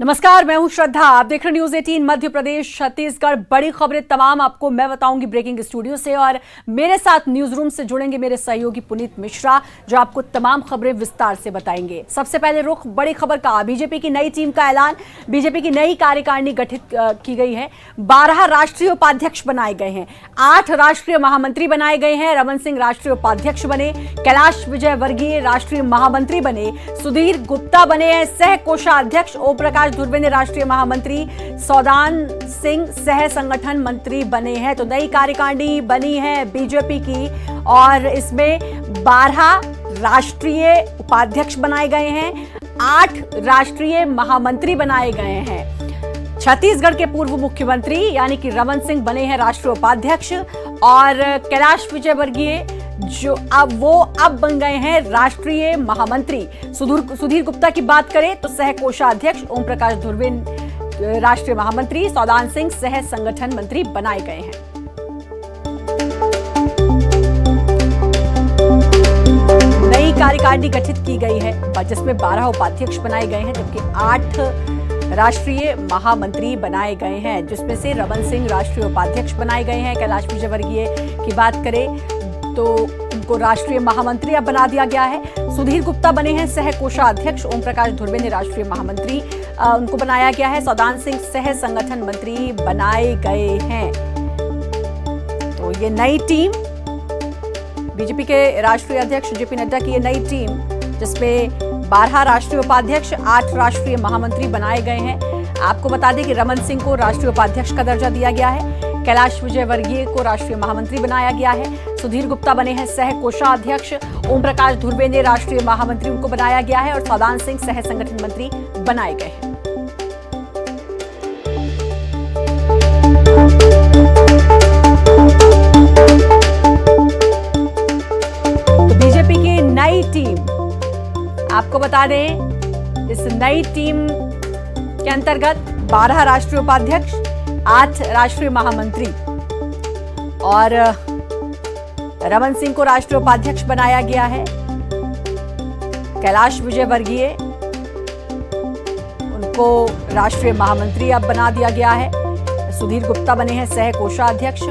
नमस्कार, मैं हूं श्रद्धा। आप देख रहे न्यूज 18 मध्य प्रदेश छत्तीसगढ़। बड़ी खबरें तमाम आपको मैं बताऊंगी ब्रेकिंग स्टूडियो से, और मेरे साथ न्यूज रूम से जुड़ेंगे मेरे सहयोगी पुनीत मिश्रा, जो आपको तमाम खबरें विस्तार से बताएंगे। सबसे पहले रुख बड़ी खबर का। बीजेपी की नई टीम का ऐलान। बीजेपी की नई कार्यकारिणी गठित की गई है। 12 राष्ट्रीय उपाध्यक्ष बनाए गए हैं, 8 राष्ट्रीय महामंत्री बनाए गए हैं। रमन सिंह राष्ट्रीय उपाध्यक्ष बने, कैलाश विजयवर्गीय राष्ट्रीय महामंत्री बने, सुधीर गुप्ता बने हैं सह कोषाध्यक्ष, ओम प्रकाश धुर्वे ने राष्ट्रीय महामंत्री, सौदान सिंह सह संगठन मंत्री बने हैं। तो नई कार्यकारिणी बनी है बीजेपी की, और इसमें 12 राष्ट्रीय उपाध्यक्ष बनाए गए हैं, 8 राष्ट्रीय महामंत्री बनाए गए हैं। छत्तीसगढ़ के पूर्व मुख्यमंत्री यानी कि रमन सिंह बने हैं राष्ट्रीय उपाध्यक्ष, और कैलाश विजयवर्गीय जो अब बन गए हैं राष्ट्रीय महामंत्री। सुधीर गुप्ता की बात करें तो सह कोषाध्यक्ष, ओम प्रकाश धुर्वे राष्ट्रीय महामंत्री, सौदान सिंह सह संगठन मंत्री बनाए गए हैं। नई कार्यकारिणी गठित की गई है जिसमें 12 उपाध्यक्ष बनाए गए हैं, जबकि 8 राष्ट्रीय महामंत्री बनाए गए हैं, जिसमें से रमन सिंह राष्ट्रीय उपाध्यक्ष बनाए गए हैं। कैलाश विजयवर्गीय की बात करें तो उनको राष्ट्रीय महामंत्री अब बना दिया गया है। सुधीर गुप्ता बने हैं सह कोषाध्यक्ष, ओम प्रकाश धुर्वे ने राष्ट्रीय महामंत्री उनको बनाया गया है। सौदान सिंह सह संगठन मंत्री बनाए गए हैं। तो ये नई टीम बीजेपी के राष्ट्रीय अध्यक्ष जेपी नड्डा की ये नई टीम, जिसमें 12 राष्ट्रीय उपाध्यक्ष, 8 राष्ट्रीय महामंत्री बनाए गए हैं। आपको बता दें कि रमन सिंह को राष्ट्रीय उपाध्यक्ष का दर्जा दिया गया है, कैलाश विजयवर्गीय को राष्ट्रीय महामंत्री बनाया गया है, सुधीर गुप्ता बने हैं सह कोषाध्यक्ष, ओम प्रकाश धुर्वे ने राष्ट्रीय महामंत्री उनको बनाया गया है, और सौदान सिंह सह संगठन मंत्री बनाए गए हैं। तो बीजेपी की नई टीम, आपको बता दें इस नई टीम के अंतर्गत 12 राष्ट्रीय उपाध्यक्ष, 8 राष्ट्रीय महामंत्री, और रमन सिंह को राष्ट्रीय उपाध्यक्ष बनाया गया है। कैलाश विजयवर्गीय उनको राष्ट्रीय महामंत्री अब बना दिया गया है। सुधीर गुप्ता बने हैं सह कोषाध्यक्ष,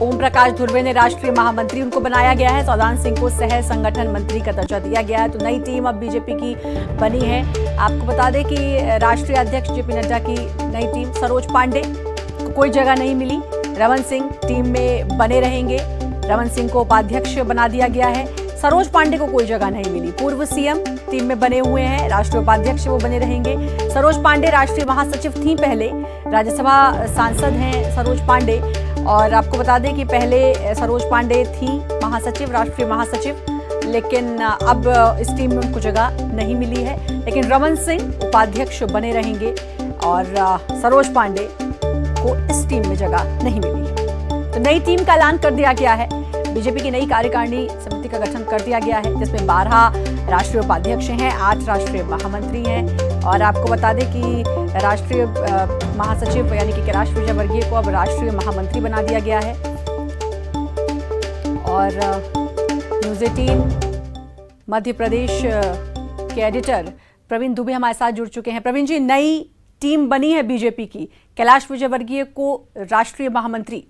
ओम प्रकाश धुर्वे ने राष्ट्रीय महामंत्री उनको बनाया गया है। सौदान सिंह को सह संगठन मंत्री का दर्जा दिया गया है। तो नई टीम अब बीजेपी की बनी है। आपको बता दें कि राष्ट्रीय अध्यक्ष जेपी नड्डा की नई टीम, सरोज पांडे को कोई जगह नहीं मिली, रमन सिंह टीम में बने रहेंगे। रमन सिंह को उपाध्यक्ष बना दिया गया है। सरोज पांडे को कोई जगह नहीं मिली, पूर्व सीएम टीम में बने हुए हैं, राष्ट्रीय उपाध्यक्ष वो बने रहेंगे। सरोज पांडे राष्ट्रीय महासचिव थी पहले, राज्यसभा सांसद हैं सरोज पांडे, और आपको बता दें कि पहले सरोज पांडे थी महासचिव, राष्ट्रीय महासचिव, लेकिन अब इस टीम में उनको जगह नहीं मिली है। लेकिन रमन सिंह उपाध्यक्ष बने रहेंगे, और सरोज पांडे को इस टीम में जगह नहीं मिली है। तो नई टीम का ऐलान कर दिया गया है। बीजेपी की नई कार्यकारिणी समिति का गठन कर दिया गया है, जिसमें 12 राष्ट्रीय उपाध्यक्ष हैं, 8 राष्ट्रीय महामंत्री हैं, और आपको बता दें कि राष्ट्रीय महासचिव यानी कि कैलाश विजयवर्गीय को अब राष्ट्रीय महामंत्री बना दिया गया है। और न्यूज 18 मध्य प्रदेश के एडिटर प्रवीण दुबे हमारे साथ जुड़ चुके हैं। प्रवीण जी, नई टीम बनी है बीजेपी की, कैलाश विजयवर्गीय को राष्ट्रीय महामंत्री।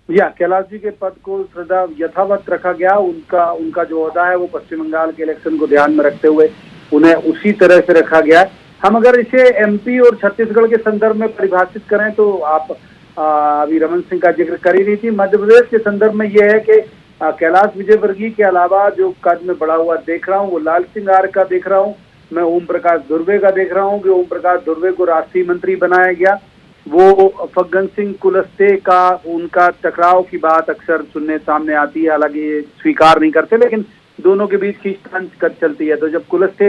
कैलाश जी के पद को श्रद्धा यथावत रखा गया। उनका जो ओहदा है वो पश्चिम बंगाल के इलेक्शन को ध्यान में रखते हुए उन्हें उसी तरह से रखा गया है। हम अगर इसे एमपी और छत्तीसगढ़ के संदर्भ में परिभाषित करें तो आप अभी रमन सिंह का जिक्र कर ही रही थी। मध्य प्रदेश के संदर्भ में यह है कि कैलाश विजयवर्गीय के अलावा जो कद में बढ़ा हुआ देख रहा हूँ वो लाल सिंह आर्य का देख रहा हूँ, मैं ओम प्रकाश धुर्वे का देख रहा हूँ कि ओम प्रकाश धुर्वे को राष्ट्रीय मंत्री बनाया गया। वो फग्गन सिंह कुलस्ते का उनका टकराव की बात अक्सर सुनने सामने आती है, हालांकि ये स्वीकार नहीं करते, लेकिन दोनों के बीच खींचतान चलती है। तो जब कुलस्ते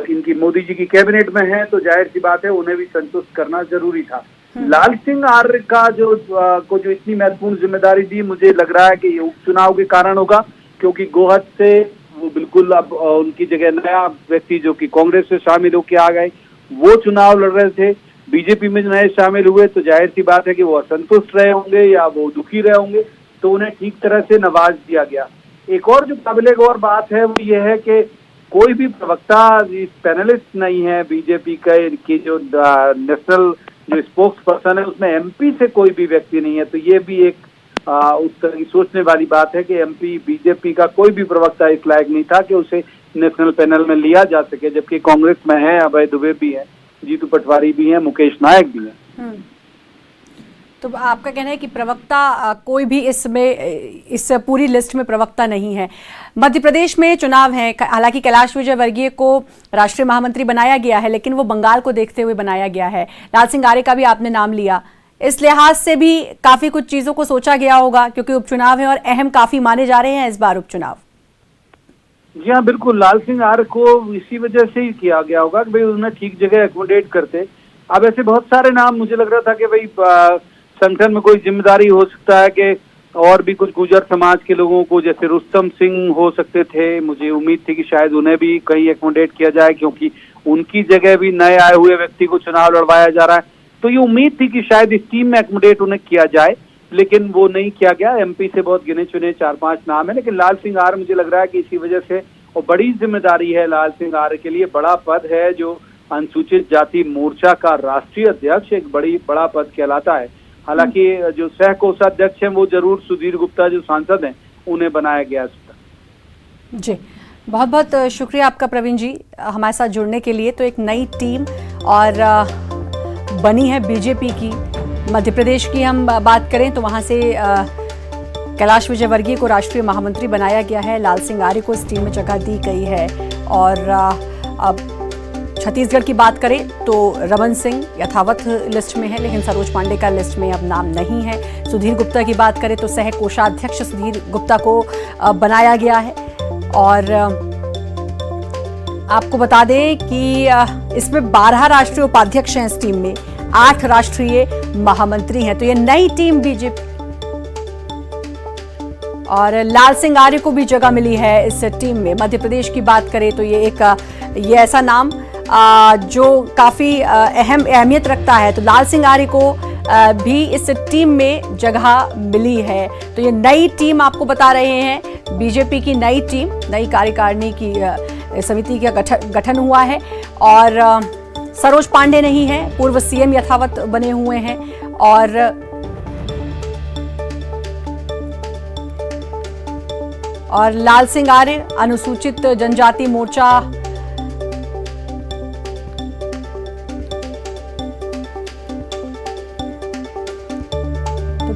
इनकी मोदी जी की कैबिनेट में है तो जाहिर सी बात है उन्हें भी संतुष्ट करना जरूरी था। लाल सिंह आर्य का जो इतनी महत्वपूर्ण जिम्मेदारी दी, मुझे लग रहा है कि ये उपचुनाव के कारण होगा, क्योंकि गोहद से वो बिल्कुल अब उनकी जगह नया व्यक्ति जो कि कांग्रेस से शामिल होकर आ गए, वो चुनाव लड़ रहे थे। बीजेपी में नए शामिल हुए तो जाहिर सी बात है कि वो असंतुष्ट रहे होंगे या वो दुखी रहे होंगे, तो उन्हें ठीक तरह से नवाज दिया गया। एक और जो काबिले गौर बात है वो ये है कि कोई भी प्रवक्ता पैनलिस्ट नहीं है बीजेपी की जो नेशनल जो स्पोक्स पर्सन है उसमें एमपी से कोई भी व्यक्ति नहीं है। तो ये भी एक उस तरह की सोचने वाली बात है कि एमपी बीजेपी का कोई भी प्रवक्ता इस लायक नहीं था कि उसे नेशनल पैनल में लिया जा सके, जबकि कांग्रेस में है अभय दुबे भी है, जीतू पटवारी भी है, मुकेश नायक भी है। तो आपका कहना है कि प्रवक्ता कोई भी इसमें इस पूरी लिस्ट में प्रवक्ता नहीं है। मध्य प्रदेश में चुनाव है, हालांकि कैलाश विजयवर्गीय को राष्ट्रीय महामंत्री बनाया गया है, लेकिन वो बंगाल को देखते हुए बनाया गया है। लाल सिंह आर्य का भी आपने नाम लिया, इस लिहाज से भी काफी कुछ चीजों को सोचा गया होगा, क्योंकि उपचुनाव है और अहम काफी माने जा रहे हैं इस बार उपचुनाव। जी हाँ, बिल्कुल। लाल सिंह आर्य को इसी वजह से ही किया गया होगा कि भाई उन्हें ठीक जगह एकोमोडेट करते। अब ऐसे बहुत सारे नाम मुझे लग रहा था कि भाई संगठन में कोई जिम्मेदारी हो सकता है कि और भी कुछ गुर्जर समाज के लोगों को, जैसे रुस्तम सिंह हो सकते थे। मुझे उम्मीद थी कि शायद उन्हें भी कहीं एकोमोडेट किया जाए, क्योंकि उनकी जगह भी नए आए हुए व्यक्ति को चुनाव लड़वाया जा रहा है। तो ये उम्मीद थी कि शायद इस टीम में एकोमोडेट उन्हें किया जाए, लेकिन वो नहीं किया गया। एमपी से बहुत गिने चुने 4-5 नाम है, लेकिन लाल सिंह आर्य मुझे लग रहा है कि इसी वजह से, और बड़ी जिम्मेदारी है लाल सिंह आर्य के लिए, बड़ा पद है जो अनुसूचित जाति मोर्चा का राष्ट्रीय अध्यक्ष, एक बड़ा पद कहलाता है। हालांकि जो सह कोषाध्यक्ष हैं वो जरूर सुधीर गुप्ता जो सांसद हैं उन्हें बनाया गया है। जी, बहुत बहुत शुक्रिया आपका प्रवीण जी हमारे साथ जुड़ने के लिए। तो एक नई टीम और बनी है बीजेपी की। मध्य प्रदेश की हम बात करें तो वहाँ से कैलाश विजयवर्गीय को राष्ट्रीय महामंत्री बनाया गया है, लाल सिंह आर्य को इस टीम में जगह दी गई है। और अब छत्तीसगढ़ की बात करें तो रमन सिंह यथावत लिस्ट में है, लेकिन सरोज पांडे का लिस्ट में अब नाम नहीं है। सुधीर गुप्ता की बात करें तो सह कोषाध्यक्ष सुधीर गुप्ता को बनाया गया है। और आपको बता दें कि इसमें 12 राष्ट्रीय उपाध्यक्ष हैं इस टीम में, 8 राष्ट्रीय महामंत्री हैं। तो ये नई टीम बीजेपी, और लाल सिंह आर्य को भी जगह मिली है इस टीम में। मध्य प्रदेश की बात करें तो ये ऐसा नाम जो काफी अहमियत रखता है। तो लाल सिंह आर्य को भी इस टीम में जगह मिली है। तो ये नई टीम आपको बता रहे हैं, बीजेपी की नई टीम, नई कार्यकारिणी की समिति का गठन हुआ है। और सरोज पांडे नहीं है, पूर्व सीएम यथावत बने हुए हैं। और लाल सिंह आर्य अनुसूचित जनजाति मोर्चा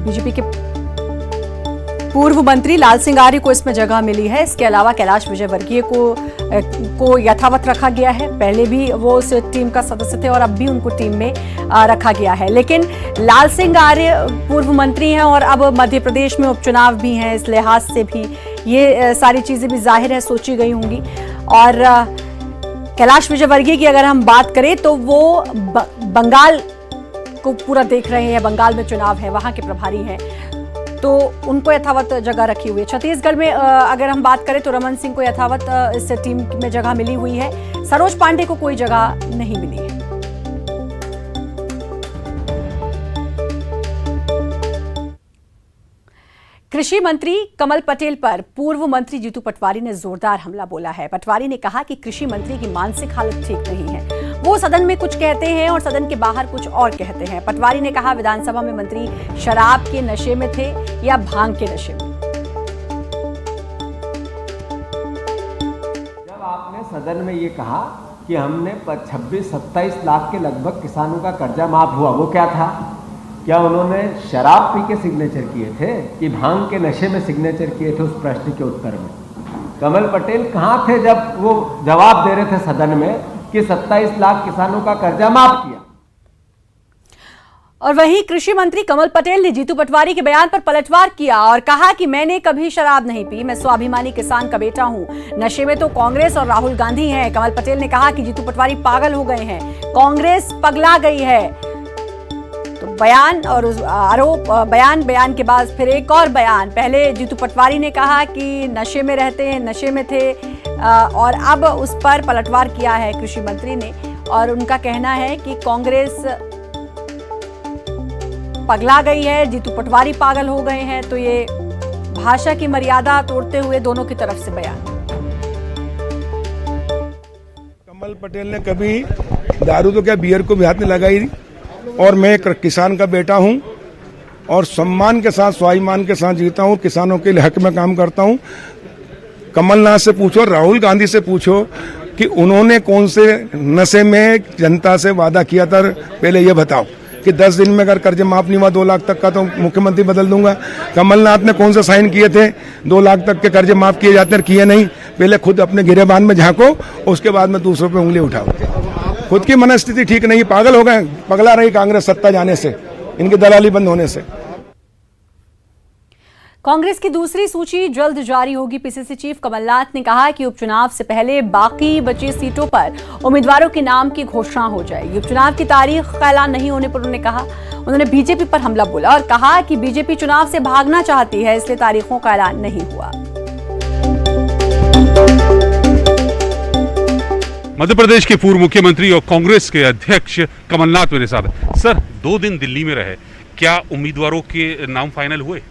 बीजेपी के पूर्व मंत्री लाल सिंह आर्य को इसमें जगह मिली है। इसके अलावा कैलाश विजयवर्गीय को यथावत रखा गया है, पहले भी वो उस टीम का सदस्य थे और अब भी उनको टीम में रखा गया है। लेकिन लाल सिंह आर्य पूर्व मंत्री हैं और अब मध्य प्रदेश में उपचुनाव भी हैं, इस लिहाज से भी ये सारी चीजें भी जाहिर है सोची गई होंगी। और कैलाश विजयवर्गीय की अगर हम बात करें तो वो बंगाल को पूरा देख रहे हैं, बंगाल में चुनाव है, वहां के प्रभारी हैं, तो उनको यथावत जगह रखी हुई है। छत्तीसगढ़ में अगर हम बात करें तो रमन सिंह को यथावत इस टीम में जगह मिली हुई है। सरोज पांडे को कोई जगह नहीं मिली है। कृषि मंत्री कमल पटेल पर पूर्व मंत्री जीतू पटवारी ने जोरदार हमला बोला है। पटवारी ने कहा कि कृषि मंत्री की मानसिक हालत ठीक नहीं है, वो सदन में कुछ कहते हैं और सदन के बाहर कुछ और कहते हैं। पटवारी ने कहा विधानसभा में मंत्री शराब के नशे में थे या भांग के नशे में। जब आपने सदन में ये कहा कि हमने 26-27 लाख के लगभग किसानों का कर्जा माफ हुआ, वो क्या था? क्या उन्होंने शराब पी के सिग्नेचर किए थे कि भांग के नशे में सिग्नेचर किए थे? उस प्रश्न के उत्तर में कमल पटेल कहाँ थे जब वो जवाब दे रहे थे सदन में कि 27 लाख किसानों का कर्जा माफ किया? और वहीं कृषि मंत्री कमल पटेल ने जीतू पटवारी के बयान पर पलटवार किया और कहा कि मैंने कभी शराब नहीं पी, मैं स्वाभिमानी किसान का बेटा हूं, नशे में तो कांग्रेस और राहुल गांधी हैं। कमल पटेल ने कहा कि जीतू पटवारी पागल हो गए हैं, कांग्रेस पगला गई है। तो बयान और आरोप, बयान के बाद फिर एक और बयान। पहले जीतू पटवारी ने कहा कि नशे में रहते हैं, नशे में थे, और अब उस पर पलटवार किया है कृषि मंत्री ने। और उनका कहना है कि कांग्रेस पगला गई है, जीतू पटवारी पागल हो गए हैं। तो ये भाषा की मर्यादा तोड़ते हुए दोनों की तरफ से बयान। कमल पटेल ने कभी दारू तो क्या बियर को भी हाथ में लगाई, और मैं एक किसान का बेटा हूं और सम्मान के साथ स्वाभिमान के साथ जीता हूं, किसानों के हक में काम करता हूं। कमलनाथ से पूछो, राहुल गांधी से पूछो कि उन्होंने कौन से नशे में जनता से वादा किया था, पहले ये बताओ कि 10 दिन में अगर कर्ज माफ नहीं हुआ 2 लाख तक का तो मुख्यमंत्री बदल दूंगा। कमलनाथ ने कौन सा साइन किए थे 2 लाख तक के कर्ज माफ किए जाते हैं, किए नहीं। पहले खुद अपने गिरेबान में झांको, उसके बाद में दूसरों पे उंगली उठाओ। खुद की मनस्थिति ठीक नहीं, पागल हो गए, पगला रही कांग्रेस सत्ता जाने से, इनकी दलाली बंद होने से। कांग्रेस की दूसरी सूची जल्द जारी होगी। पीसीसी चीफ कमलनाथ ने कहा कि उपचुनाव से पहले बाकी बची सीटों पर उम्मीदवारों के नाम की घोषणा हो जाएगी। उपचुनाव की तारीख का ऐलान नहीं होने पर उन्होंने बीजेपी पर हमला बोला और कहा कि बीजेपी चुनाव से भागना चाहती है, इसलिए तारीखों का ऐलान नहीं हुआ। मध्य प्रदेश के पूर्व मुख्यमंत्री और कांग्रेस के अध्यक्ष कमलनाथ मेरे साथ। सर, 2 दिन दिल्ली में रहे, क्या उम्मीदवारों के नाम फाइनल हुए?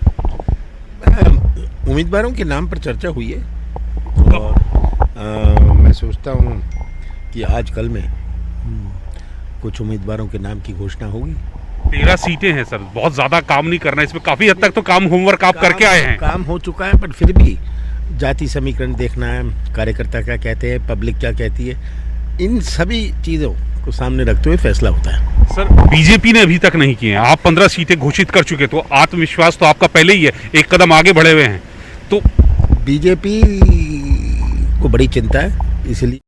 उम्मीदवारों के नाम पर चर्चा हुई है और मैं सोचता हूं कि आज कल में कुछ उम्मीदवारों के नाम की घोषणा होगी। 13 सीटें हैं सर, बहुत ज्यादा काम नहीं करना, इसमें काफी हद तक तो काम होमवर्क आप करके आए हैं। काम हो चुका है, पर फिर भी जाति समीकरण देखना है, कार्यकर्ता क्या कहते हैं, पब्लिक क्या कहती है, इन सभी चीज़ों को सामने रखते हुए फैसला होता है। सर, बीजेपी ने अभी तक नहीं किए हैं, आप 15 सीटें घोषित कर चुके, तो आत्मविश्वास तो आपका पहले ही है, एक कदम आगे बढ़े हुए हैं। तो बीजेपी को बड़ी चिंता है, इसलिए